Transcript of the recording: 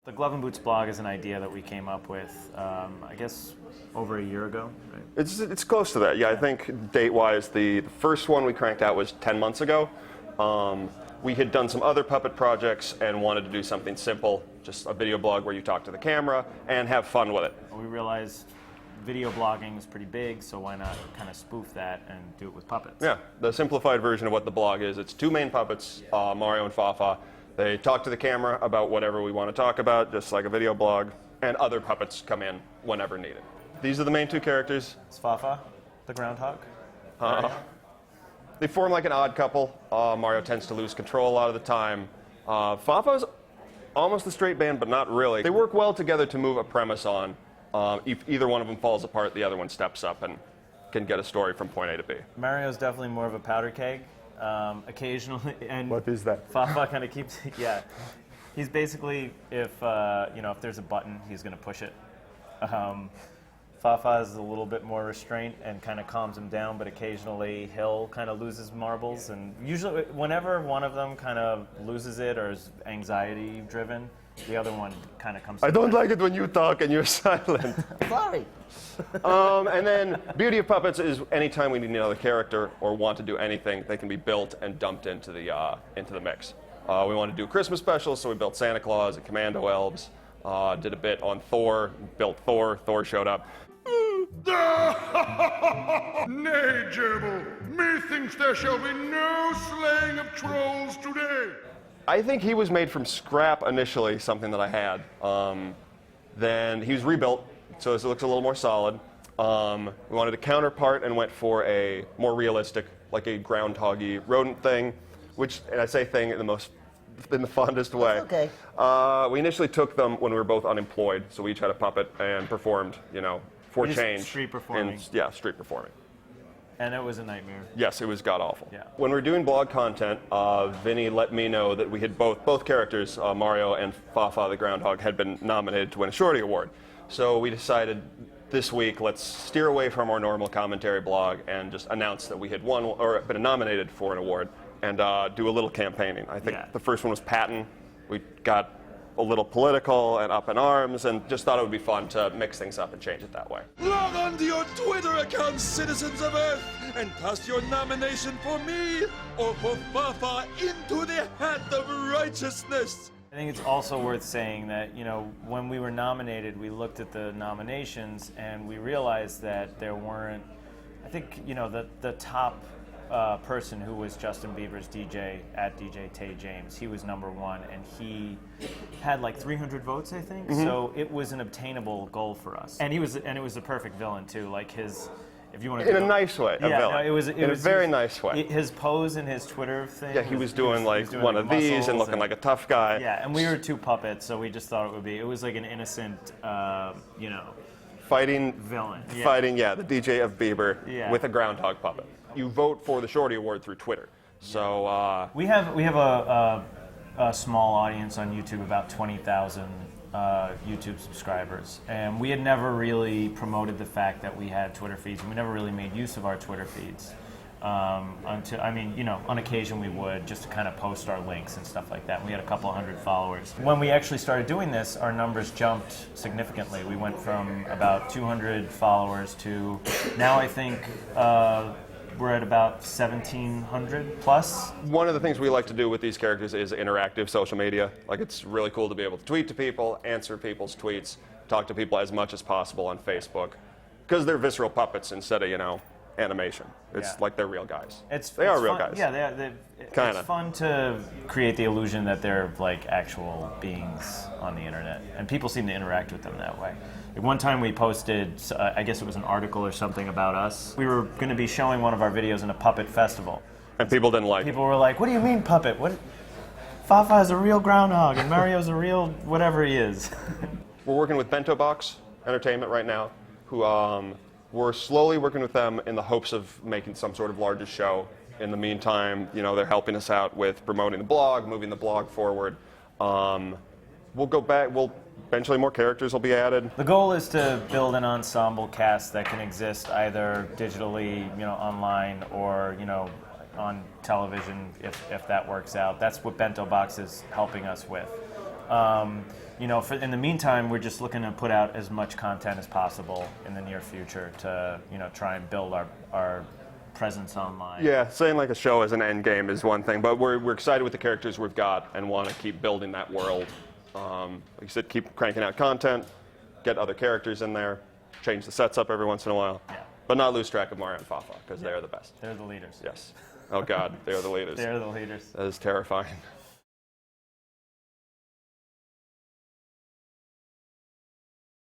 The Glove and Boots blog is an idea that we came up with, I guess, over a year ago, right? It's close to that, yeah. I think date-wise, the first one we cranked out was 10 months ago. We had done some other puppet projects and wanted to do something simple, just a video blog where you talk to the camera and have fun with it. We realized video blogging is pretty big, so why not kind of spoof that and do it with puppets? Yeah, the simplified version of what the blog is, it's two main puppets, Mario and Fafa. They talk to the camera about whatever we want to talk about, just like a video blog, and other puppets come in whenever needed. These are the main two characters. It's Fafa The Groundhog. They form like an odd couple. Mario tends to lose control a lot of the time. Fafa's almost a straight band, but not really. They work well together to move a premise on. If either one of them falls apart, the other one steps up and can get a story from point A to B. Mario's definitely more of a powder keg. Occasionally, and What is that? Fafa kind of keeps, yeah. He's basically, if if there's a button, he's going to push it. Fafa is a little bit more restraint and kind of calms him down, but occasionally he'll kind of lose his marbles. And usually, whenever one of them kind of loses it or is anxiety-driven, the other one kind of comes. I don't like it when you talk and you're silent. Sorry. And then beauty of puppets is anytime we need another character or want to do anything, they can be built and dumped into the mix. We want to do a Christmas special, so we built Santa Claus and Commando Elves. Did a bit on Thor, built Thor. Thor showed up. Nay, Gerbil, methinks there shall be no slaying of trolls today. I think he was made from scrap initially, something that I had. Then he was rebuilt, so it looks a little more solid. We wanted a counterpart and went for a more realistic, like a groundhoggy rodent thing, which, and I say thing in the fondest way. Okay. We initially took them when we were both unemployed, so we each had a puppet and performed, for Just change. street performing. Yeah, street performing. And it was a nightmare. Yes, it was god-awful. Yeah. When we were doing blog content, Vinny let me know that we had both characters, Mario and Fafa the Groundhog, had been nominated to win a Shorty Award. So we decided this week, let's steer away from our normal commentary blog and just announce that we had won or been nominated for an award and do a little campaigning. I think the first one was Patton. We got a little political and up in arms and just thought it would be fun to mix things up and change it that way. Log on to your Twitter account, citizens of Earth, and toss your nomination for me or for Fafa into the hat of righteousness. I think it's also worth saying that, when we were nominated, we looked at the nominations and we realized that there weren't, I think, the top person who was Justin Bieber's DJ at DJ Tay James. He was #1 and he had like 300 votes, I think. Mm-hmm. So it was an obtainable goal for us. And it was a perfect villain too. Like if you want to In a nice way, a villain. No, it was a very nice way. His pose in his Twitter thing. Yeah, he was doing one of these and muscles looking like a tough guy. Yeah, and we were two puppets, so we just thought it was like an innocent, Fighting villain. Yeah. Fighting, the DJ of Bieber Yeah. with a groundhog puppet. You vote for the Shorty Award through Twitter. So We have a small audience on YouTube, about 20,000 YouTube subscribers, and we had never really promoted the fact that we had Twitter feeds, and we never really made use of our Twitter feeds. On occasion we would, just to kind of post our links and stuff like that. We had a couple hundred followers. When we actually started doing this, our numbers jumped significantly. We went from about 200 followers to now I think we're at about 1,700 plus. one of the things we like to do with these characters is interactive social media. Like, it's really cool to be able to tweet to people, answer people's tweets, talk to people as much as possible on Facebook, because they're visceral puppets instead of, animation. It's like they're real guys. They are real fun. guys. Yeah, Kinda. It's fun to create the illusion that they're like actual beings on the internet, and people seem to interact with them that way. Like one time we posted, I guess it was an article or something about us. We were going to be showing one of our videos in a puppet festival. And people didn't like it. People were like, "What do you mean puppet? What? Fafa is a real groundhog, and Mario's a real whatever he is." We're working with Bento Box Entertainment right now, who we're slowly working with them in the hopes of making some sort of larger show. In the meantime, they're helping us out with promoting the blog, moving the blog forward. We'll go back. Eventually more characters will be added. The goal is to build an ensemble cast that can exist either digitally, online, or on television if that works out. That's what Bento Box is helping us with. You know, in the meantime, we're just looking to put out as much content as possible in the near future to, you know, try and build our presence online. Yeah, saying like a show as an end game is one thing, but we're excited with the characters we've got and want to keep building that world. Like you said, keep cranking out content, get other characters in there, change the sets up every once in a while, but not lose track of Mario and Fafa because they're the best. They're the leaders. Yes. Oh God, they're the leaders. They're the leaders. That is terrifying.